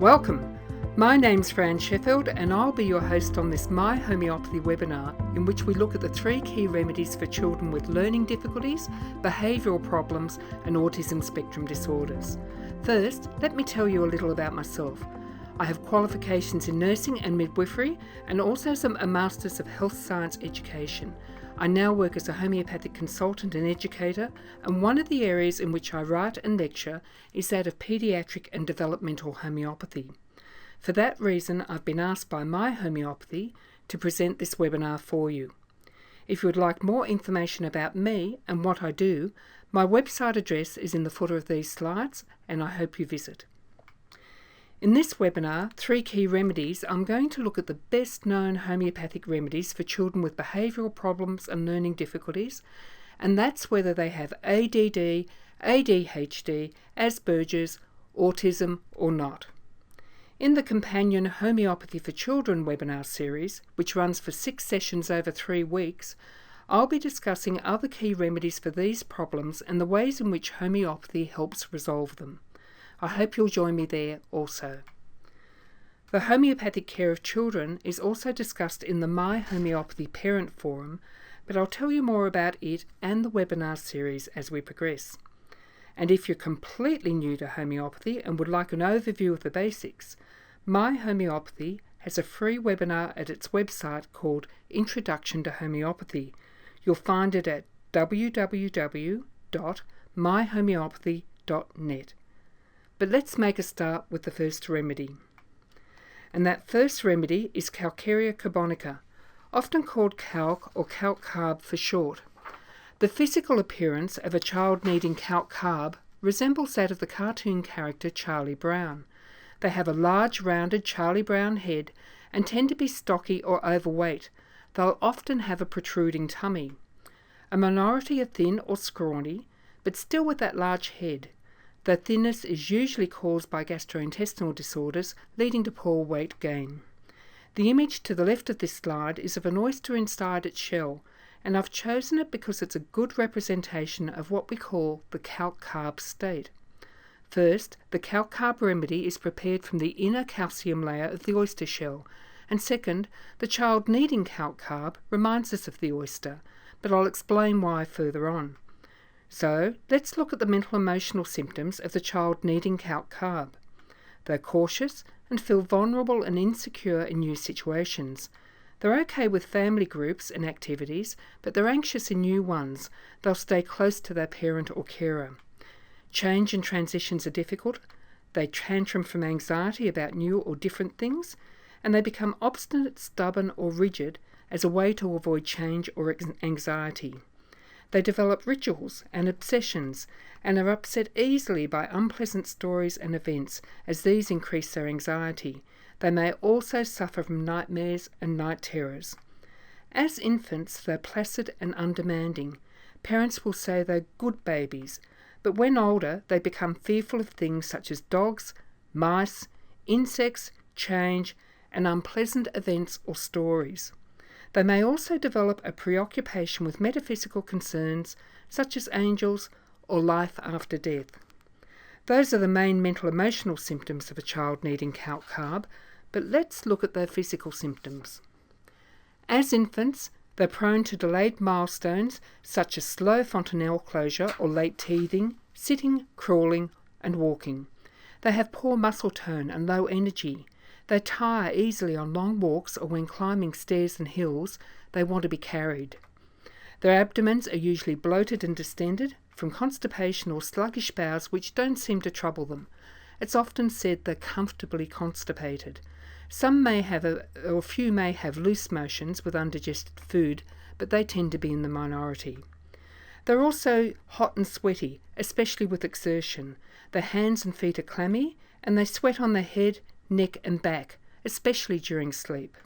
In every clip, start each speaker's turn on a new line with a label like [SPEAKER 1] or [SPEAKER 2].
[SPEAKER 1] Welcome! My name's Fran Sheffield and I'll be your host on this My Homeopathy webinar, in which we look at the 3 key remedies for children with learning difficulties, behavioural problems and autism spectrum disorders. First, let me tell you a little about myself. I have qualifications in nursing and midwifery and also a Masters of Health Science Education. I now work as a homeopathic consultant and educator, and one of the areas in which I write and lecture is that of paediatric and developmental homeopathy. For that reason, I've been asked by My Homeopathy to present this webinar for you. If you would like more information about me and what I do, my website address is in the footer of these slides, and I hope you visit. In this webinar, 3 key remedies, I'm going to look at the best known homeopathic remedies for children with behavioural problems and learning difficulties, and that's whether they have ADD, ADHD, Asperger's, autism or not. In the companion Homeopathy for Children webinar series, which runs for 6 sessions over 3 weeks, I'll be discussing other key remedies for these problems and the ways in which homeopathy helps resolve them. I hope you'll join me there also. The homeopathic care of children is also discussed in the My Homeopathy Parent Forum, but I'll tell you more about it and the webinar series as we progress. And if you're completely new to homeopathy and would like an overview of the basics, My Homeopathy has a free webinar at its website called Introduction to Homeopathy. You'll find it at www.myhomeopathy.net. But let's make a start with the first remedy. And that first remedy is Calcarea carbonica, often called calc or calc carb for short. The physical appearance of a child needing calc carb resembles that of the cartoon character Charlie Brown. They have a large rounded Charlie Brown head and tend to be stocky or overweight. They'll often have a protruding tummy. A minority are thin or scrawny, but still with that large head. The thinness is usually caused by gastrointestinal disorders, leading to poor weight gain. The image to the left of this slide is of an oyster inside its shell, and I've chosen it because it's a good representation of what we call the calc carb state. First, the calc carb remedy is prepared from the inner calcium layer of the oyster shell, and second, the child needing calc carb reminds us of the oyster, but I'll explain why further on. So, let's look at the mental emotional symptoms of the child needing calc carb. They're cautious and feel vulnerable and insecure in new situations. They're okay with family groups and activities, but they're anxious in new ones. They'll stay close to their parent or carer. Change and transitions are difficult. They tantrum from anxiety about new or different things, and they become obstinate, stubborn or rigid as a way to avoid change or anxiety. They develop rituals and obsessions and are upset easily by unpleasant stories and events, as these increase their anxiety. They may also suffer from nightmares and night terrors. As infants, they're placid and undemanding. Parents will say they're good babies, but when older, they become fearful of things such as dogs, mice, insects, change, and unpleasant events or stories. They may also develop a preoccupation with metaphysical concerns such as angels or life after death. Those are the main mental emotional symptoms of a child needing calc carb, but let's look at their physical symptoms. As infants, they're prone to delayed milestones such as slow fontanelle closure or late teething, sitting, crawling and walking. They have poor muscle tone and low energy. They tire easily on long walks or when climbing stairs and hills. They want to be carried. Their abdomens are usually bloated and distended from constipation or sluggish bowels which don't seem to trouble them. It's often said they're comfortably constipated. Some may have a few may have loose motions with undigested food, but they tend to be in the minority. They're also hot and sweaty, especially with exertion. Their hands and feet are clammy, and they sweat on their head, neck and back, especially during sleep.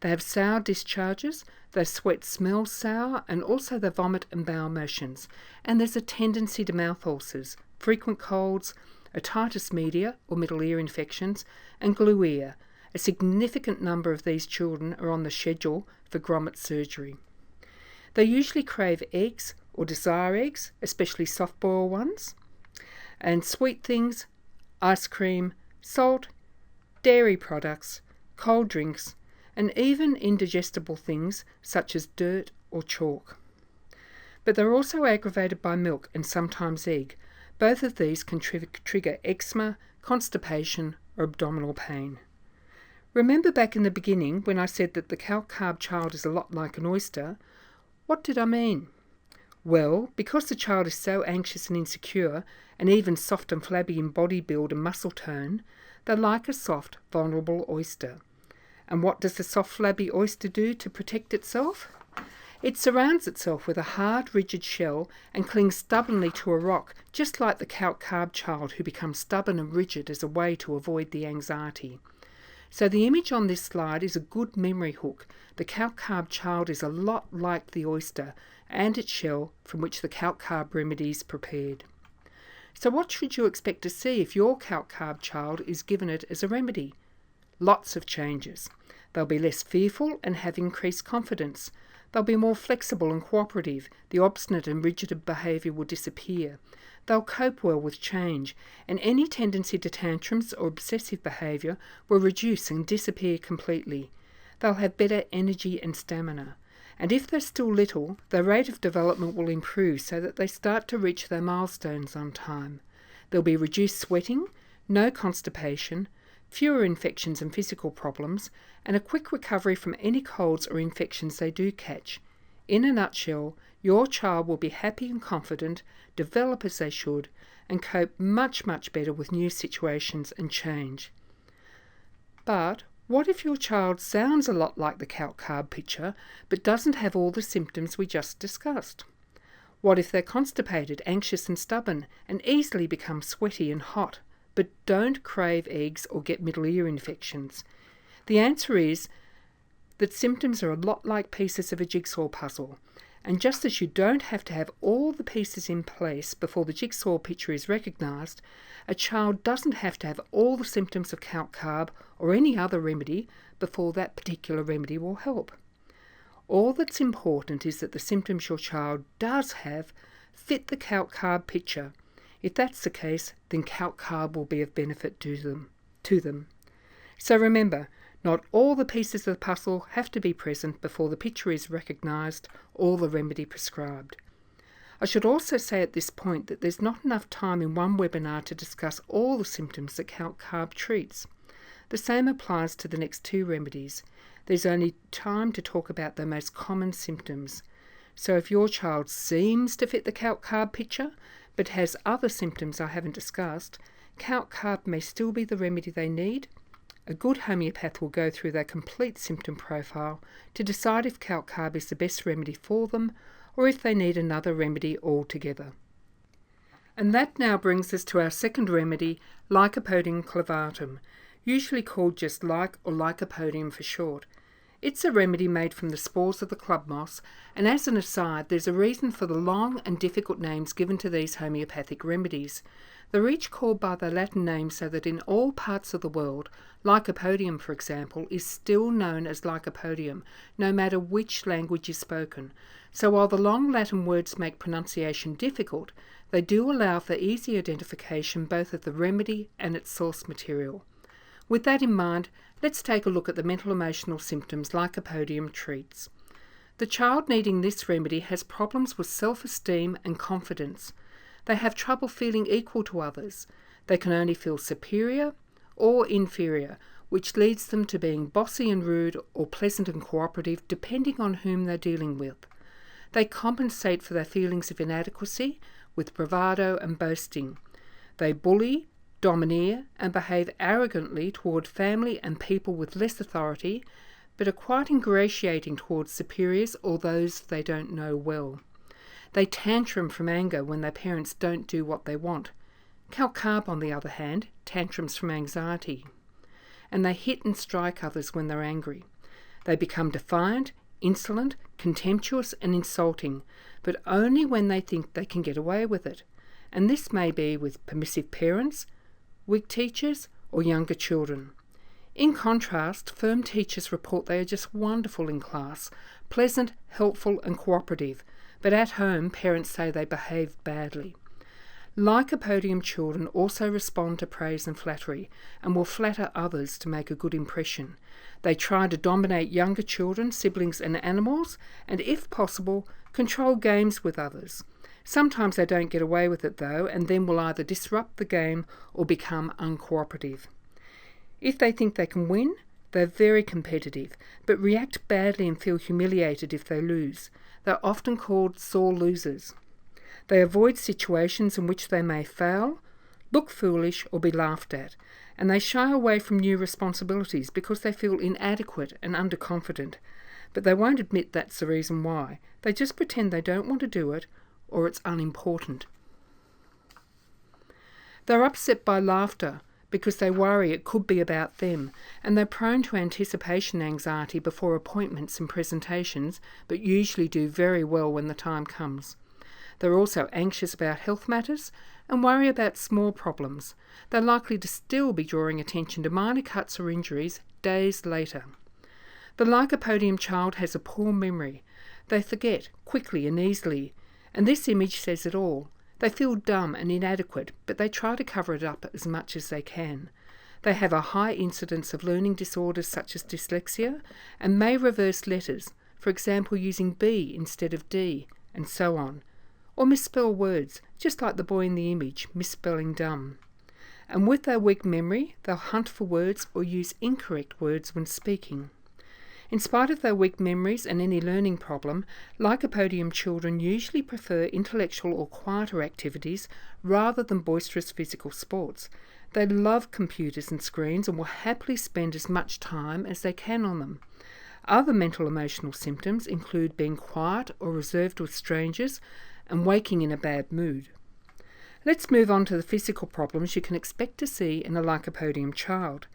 [SPEAKER 1] They have sour discharges, their sweat smells sour, and also they vomit and bowel motions. And there's a tendency to mouth ulcers, frequent colds, otitis media or middle ear infections, and glue ear. A significant number of these children are on the schedule for grommet surgery. They usually crave eggs or desire eggs, especially soft-boiled ones, and sweet things, ice cream, salt, dairy products, cold drinks, and even indigestible things such as dirt or chalk. But they're also aggravated by milk and sometimes egg. Both of these can trigger eczema, constipation, or abdominal pain. Remember back in the beginning when I said that the calc-carb child is a lot like an oyster? What did I mean? Well, because the child is so anxious and insecure, and even soft and flabby in body build and muscle tone, they're like a soft, vulnerable oyster. And what does the soft, flabby oyster do to protect itself? It surrounds itself with a hard, rigid shell and clings stubbornly to a rock, just like the calc-carb child who becomes stubborn and rigid as a way to avoid the anxiety. So the image on this slide is a good memory hook. The calc-carb child is a lot like the oyster and its shell from which the calc-carb remedy is prepared. So what should you expect to see if your calc-carb child is given it as a remedy? Lots of changes. They'll be less fearful and have increased confidence. They'll be more flexible and cooperative. The obstinate and rigid behaviour will disappear. They'll cope well with change, and any tendency to tantrums or obsessive behaviour will reduce and disappear completely. They'll have better energy and stamina. And if they're still little, their rate of development will improve so that they start to reach their milestones on time. There'll be reduced sweating, no constipation, fewer infections and physical problems, and a quick recovery from any colds or infections they do catch. In a nutshell, your child will be happy and confident, develop as they should, and cope much, much better with new situations and change. But what if your child sounds a lot like the calc-carb picture, but doesn't have all the symptoms we just discussed? What if they're constipated, anxious and stubborn, and easily become sweaty and hot, but don't crave eggs or get middle ear infections? The answer is that symptoms are a lot like pieces of a jigsaw puzzle. And just as you don't have to have all the pieces in place before the jigsaw picture is recognised, a child doesn't have to have all the symptoms of calc-carb or any other remedy before that particular remedy will help. All that's important is that the symptoms your child does have fit the calc-carb picture. If that's the case, then calc-carb will be of benefit to them. So remember, not all the pieces of the puzzle have to be present before the picture is recognised or the remedy prescribed. I should also say at this point that there's not enough time in one webinar to discuss all the symptoms that calc-carb treats. The same applies to the next two remedies. There's only time to talk about the most common symptoms. So if your child seems to fit the calc-carb picture, but has other symptoms I haven't discussed, calc-carb may still be the remedy they need. A good homeopath will go through their complete symptom profile to decide if calc-carb is the best remedy for them or if they need another remedy altogether. And that now brings us to our second remedy, Lycopodium clavatum, usually called just Lyc or Lycopodium for short. It's a remedy made from the spores of the club moss, and as an aside, there's a reason for the long and difficult names given to these homeopathic remedies. They're each called by their Latin name so that in all parts of the world, Lycopodium, for example, is still known as Lycopodium, no matter which language is spoken. So while the long Latin words make pronunciation difficult, they do allow for easy identification both of the remedy and its source material. With that in mind, let's take a look at the mental emotional symptoms Lycopodium treats. The child needing this remedy has problems with self-esteem and confidence. They have trouble feeling equal to others. They can only feel superior or inferior, which leads them to being bossy and rude or pleasant and cooperative depending on whom they're dealing with. They compensate for their feelings of inadequacy with bravado and boasting. They bully, domineer and behave arrogantly toward family and people with less authority, but are quite ingratiating towards superiors or those they don't know well. They tantrum from anger when their parents don't do what they want. Calc-carb, on the other hand, tantrums from anxiety. And they hit and strike others when they're angry. They become defiant, insolent, contemptuous and insulting, but only when they think they can get away with it. And this may be with permissive parents, weak teachers or younger children. In contrast, firm teachers report they are just wonderful in class, pleasant, helpful and cooperative, but at home parents say they behave badly. Lycopodium children also respond to praise and flattery and will flatter others to make a good impression. They try to dominate younger children, siblings and animals, and if possible, control games with others. Sometimes they don't get away with it though, and then will either disrupt the game or become uncooperative. If they think they can win, they're very competitive, but react badly and feel humiliated if they lose. They're often called sore losers. They avoid situations in which they may fail, look foolish or be laughed at, and they shy away from new responsibilities because they feel inadequate and underconfident. But they won't admit that's the reason why. They just pretend they don't want to do it or it's unimportant. They're upset by laughter because they worry it could be about them, and they're prone to anticipation anxiety before appointments and presentations, but usually do very well when the time comes. They're also anxious about health matters and worry about small problems. They're likely to still be drawing attention to minor cuts or injuries days later. The Lycopodium child has a poor memory. They forget quickly and easily, and this image says it all. They feel dumb and inadequate, but they try to cover it up as much as they can. They have a high incidence of learning disorders such as dyslexia and may reverse letters, for example using B instead of D, and so on. Or misspell words, just like the boy in the image, misspelling dumb. And with their weak memory, they'll hunt for words or use incorrect words when speaking. In spite of their weak memories and any learning problem, Lycopodium children usually prefer intellectual or quieter activities rather than boisterous physical sports. They love computers and screens and will happily spend as much time as they can on them. Other mental emotional symptoms include being quiet or reserved with strangers and waking in a bad mood. Let's move on to the physical problems you can expect to see in a Lycopodium child.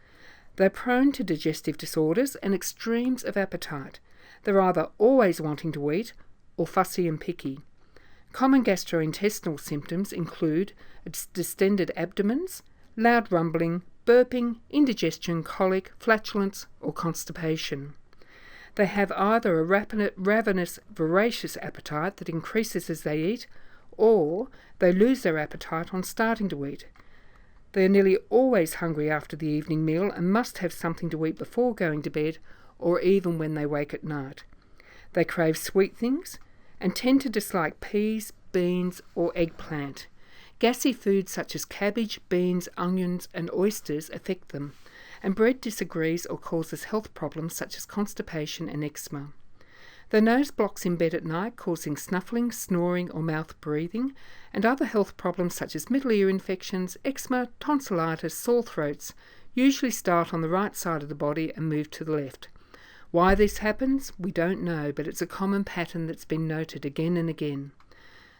[SPEAKER 1] They're prone to digestive disorders and extremes of appetite. They're either always wanting to eat or fussy and picky. Common gastrointestinal symptoms include distended abdomens, loud rumbling, burping, indigestion, colic, flatulence or constipation. They have either a ravenous, voracious appetite that increases as they eat, or they lose their appetite on starting to eat. They are nearly always hungry after the evening meal and must have something to eat before going to bed or even when they wake at night. They crave sweet things and tend to dislike peas, beans or eggplant. Gassy foods such as cabbage, beans, onions and oysters affect them, and bread disagrees or causes health problems such as constipation and eczema. The nose blocks in bed at night, causing snuffling, snoring or mouth breathing, and other health problems such as middle ear infections, eczema, tonsillitis, sore throats usually start on the right side of the body and move to the left. Why this happens, we don't know, but it's a common pattern that's been noted again and again.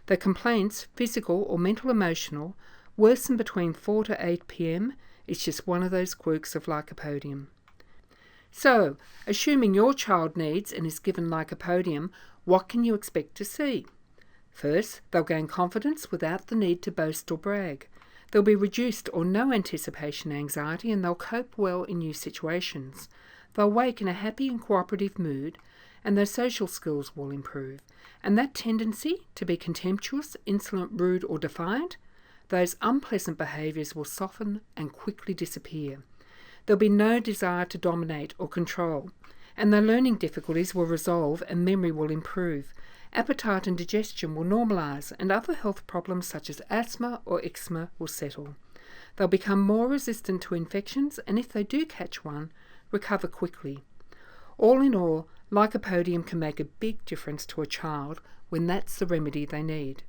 [SPEAKER 1] The complaints, physical or mental emotional, worsen between 4 to 8 p.m. It's just one of those quirks of Lycopodium. So, assuming your child needs and is given Lycopodium, what can you expect to see? First, they'll gain confidence without the need to boast or brag. There'll be reduced or no anticipation anxiety and they'll cope well in new situations. They'll wake in a happy and cooperative mood and their social skills will improve. And that tendency to be contemptuous, insolent, rude or defiant, those unpleasant behaviours will soften and quickly disappear. There'll be no desire to dominate or control, and their learning difficulties will resolve and memory will improve. Appetite and digestion will normalise, and other health problems such as asthma or eczema will settle. They'll become more resistant to infections, and if they do catch one, recover quickly. All in all, Lycopodium can make a big difference to a child when that's the remedy they need.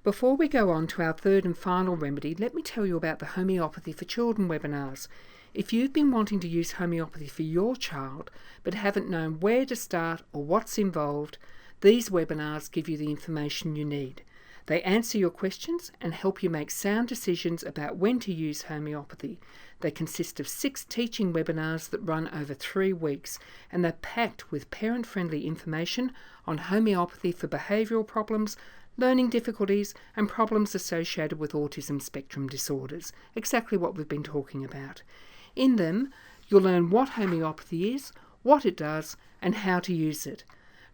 [SPEAKER 1] Before we go on to our third and final remedy, let me tell you about the Homeopathy for Children webinars. If you've been wanting to use homeopathy for your child but haven't known where to start or what's involved, these webinars give you the information you need. They answer your questions and help you make sound decisions about when to use homeopathy. They consist of 6 teaching webinars that run over 3 weeks, and they're packed with parent-friendly information on homeopathy for behavioural problems, learning difficulties and problems associated with autism spectrum disorders, exactly what we've been talking about. In them, you'll learn what homeopathy is, what it does, and how to use it.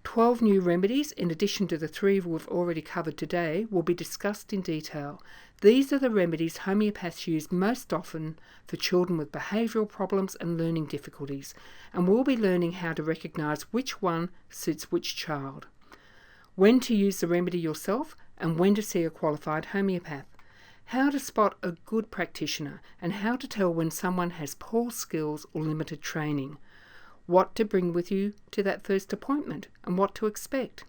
[SPEAKER 1] 12 new remedies, in addition to the 3 we've already covered today, will be discussed in detail. These are the remedies homeopaths use most often for children with behavioural problems and learning difficulties, and we'll be learning how to recognise which one suits which child, when to use the remedy yourself, and when to see a qualified homeopath, how to spot a good practitioner, and how to tell when someone has poor skills or limited training, what to bring with you to that first appointment, and what to expect,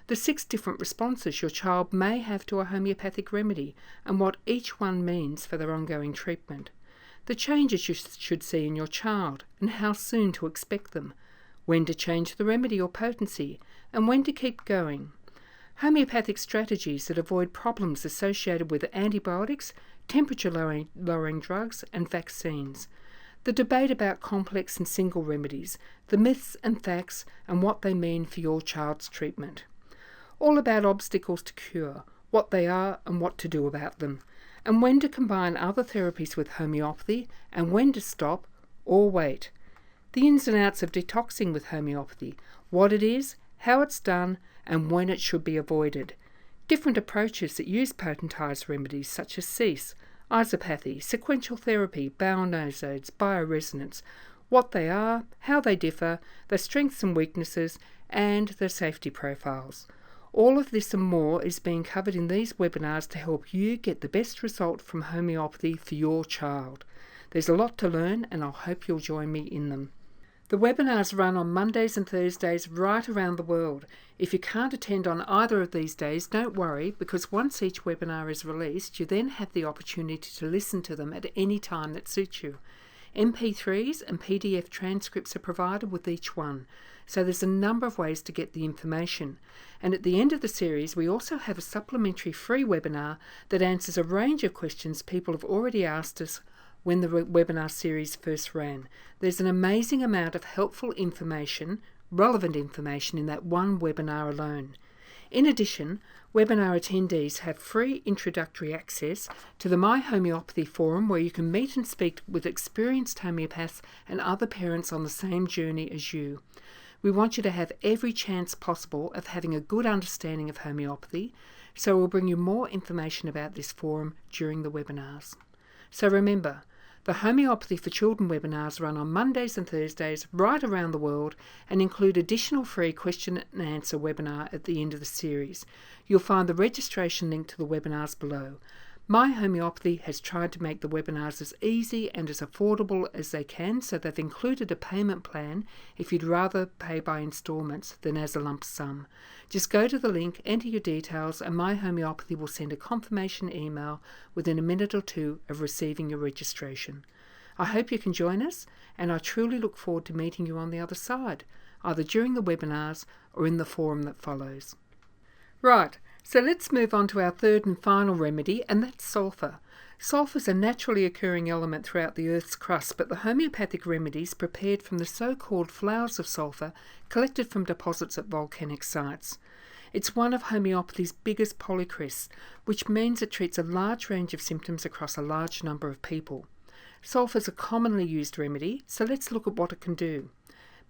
[SPEAKER 1] the 6 different responses your child may have to a homeopathic remedy, and what each one means for their ongoing treatment, the changes you should see in your child, and how soon to expect them, when to change the remedy or potency, and when to keep going, homeopathic strategies that avoid problems associated with antibiotics, temperature-lowering drugs, and vaccines, the debate about complex and single remedies, the myths and facts, and what they mean for your child's treatment. All about obstacles to cure, what they are and what to do about them, and when to combine other therapies with homeopathy, and when to stop or wait. The ins and outs of detoxing with homeopathy, what it is, how it's done, and when it should be avoided. Different approaches that use potentized remedies such as cease, isopathy, sequential therapy, bowel nosodes, bioresonance, what they are, how they differ, their strengths and weaknesses, and their safety profiles. All of this and more is being covered in these webinars to help you get the best result from homeopathy for your child. There's a lot to learn, and I hope you'll join me in them. The webinars run on Mondays and Thursdays right around the world. If you can't attend on either of these days, don't worry, because once each webinar is released, you then have the opportunity to listen to them at any time that suits you. MP3s and PDF transcripts are provided with each one, so there's a number of ways to get the information. And at the end of the series, we also have a supplementary free webinar that answers a range of questions people have already asked us when the webinar series first ran. There's an amazing amount of helpful information, relevant information in that one webinar alone. In addition, webinar attendees have free introductory access to the My Homeopathy forum, where you can meet and speak with experienced homeopaths and other parents on the same journey as you. We want you to have every chance possible of having a good understanding of homeopathy, so we'll bring you more information about this forum during the webinars. So remember, the Homeopathy for Children webinars run on Mondays and Thursdays right around the world and include additional free question and answer webinar at the end of the series. You'll find the registration link to the webinars below. My Homeopathy has tried to make the webinars as easy and as affordable as they can, so they've included a payment plan if you'd rather pay by instalments than as a lump sum. Just go to the link, enter your details, and My Homeopathy will send a confirmation email within a minute or two of receiving your registration. I hope you can join us, and I truly look forward to meeting you on the other side, either during the webinars or in the forum that follows. Right, so let's move on to our third and final remedy, and that's sulphur. Sulphur is a naturally occurring element throughout the Earth's crust, but the homeopathic remedies prepared from the so-called flowers of sulphur collected from deposits at volcanic sites. It's one of homeopathy's biggest polycrests, which means it treats a large range of symptoms across a large number of people. Sulphur is a commonly used remedy, so let's look at what it can do.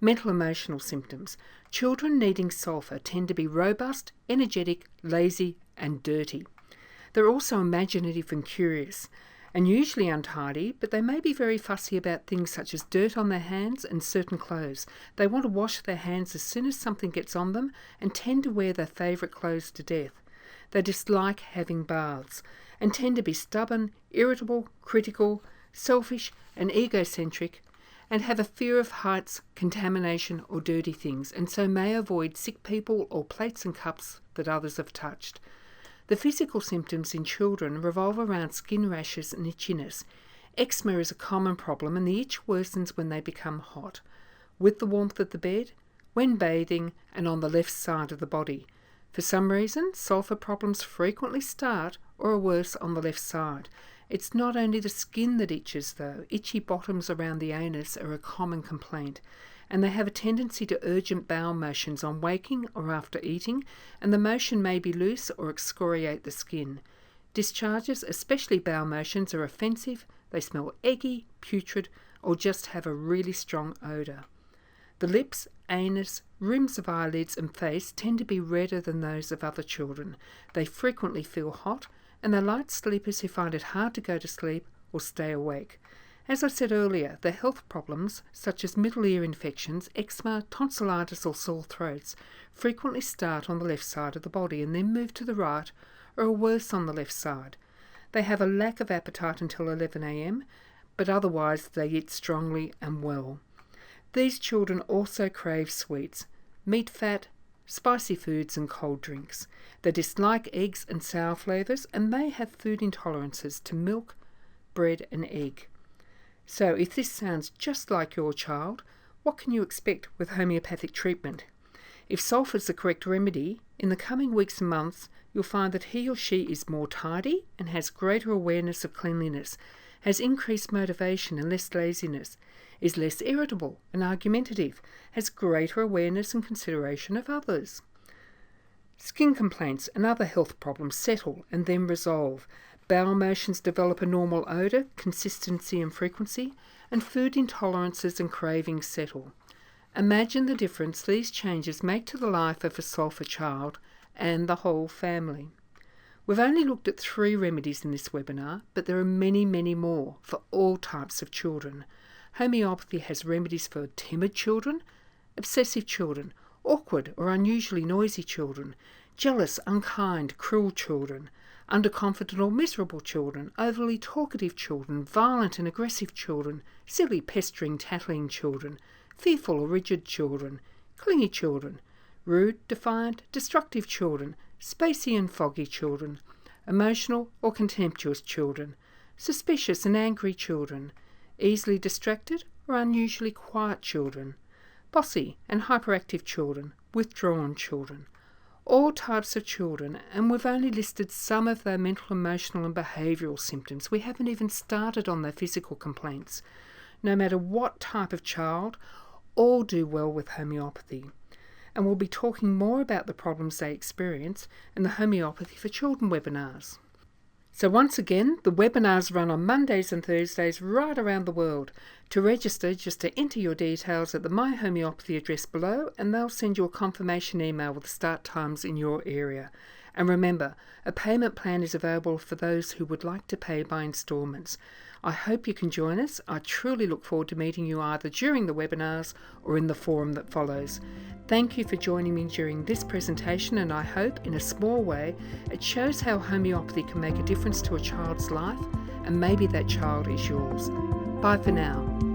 [SPEAKER 1] Mental emotional symptoms. Children needing sulphur tend to be robust, energetic, lazy, and dirty. They're also imaginative and curious, and usually untidy, but they may be very fussy about things such as dirt on their hands and certain clothes. They want to wash their hands as soon as something gets on them and tend to wear their favourite clothes to death. They dislike having baths and tend to be stubborn, irritable, critical, selfish, and egocentric, and have a fear of heights, contamination, or dirty things, and so may avoid sick people or plates and cups that others have touched. The physical symptoms in children revolve around skin rashes and itchiness. Eczema is a common problem, and the itch worsens when they become hot, with the warmth of the bed, when bathing, and on the left side of the body. For some reason, sulphur problems frequently start or are worse on the left side. It's not only the skin that itches, though. Itchy bottoms around the anus are a common complaint, and they have a tendency to urgent bowel motions on waking or after eating, and the motion may be loose or excoriate the skin. Discharges, especially bowel motions, are offensive, they smell eggy, putrid, or just have a really strong odour. The lips, anus, rims of eyelids and face tend to be redder than those of other children. They frequently feel hot, and they're light sleepers who find it hard to go to sleep or stay awake. As I said earlier, the health problems such as middle ear infections, eczema, tonsillitis or sore throats frequently start on the left side of the body and then move to the right or are worse on the left side. They have a lack of appetite until 11 a.m, but otherwise they eat strongly and well. These children also crave sweets, meat fat, spicy foods and cold drinks. They dislike eggs and sour flavours and may have food intolerances to milk, bread and egg. So if this sounds just like your child, what can you expect with homeopathic treatment? If sulphur is the correct remedy, in the coming weeks and months you'll find that he or she is more tidy and has greater awareness of cleanliness, has increased motivation and less laziness, is less irritable and argumentative, has greater awareness and consideration of others. Skin complaints and other health problems settle and then resolve. Bowel motions develop a normal odour, consistency and frequency, and food intolerances and cravings settle. Imagine the difference these changes make to the life of a sulphur child and the whole family. We've only looked at 3 remedies in this webinar, but there are many, many more for all types of children. Homeopathy has remedies for timid children, obsessive children, awkward or unusually noisy children, jealous, unkind, cruel children, underconfident or miserable children, overly talkative children, violent and aggressive children, silly, pestering, tattling children, fearful or rigid children, clingy children, rude, defiant, destructive children, spacey and foggy children, emotional or contemptuous children, suspicious and angry children, easily distracted or unusually quiet children, bossy and hyperactive children, withdrawn children. All types of children, and we've only listed some of their mental, emotional and behavioural symptoms. We haven't even started on their physical complaints. No matter what type of child, all do well with homeopathy. And we'll be talking more about the problems they experience in the Homeopathy for Children webinars. So once again, the webinars run on Mondays and Thursdays right around the world. To register, just to enter your details at the My Homeopathy address below, and they'll send you a confirmation email with start times in your area. And remember, a payment plan is available for those who would like to pay by instalments. I hope you can join us. I truly look forward to meeting you either during the webinars or in the forum that follows. Thank you for joining me during this presentation, and I hope, in a small way, it shows how homeopathy can make a difference to a child's life, and maybe that child is yours. Bye for now.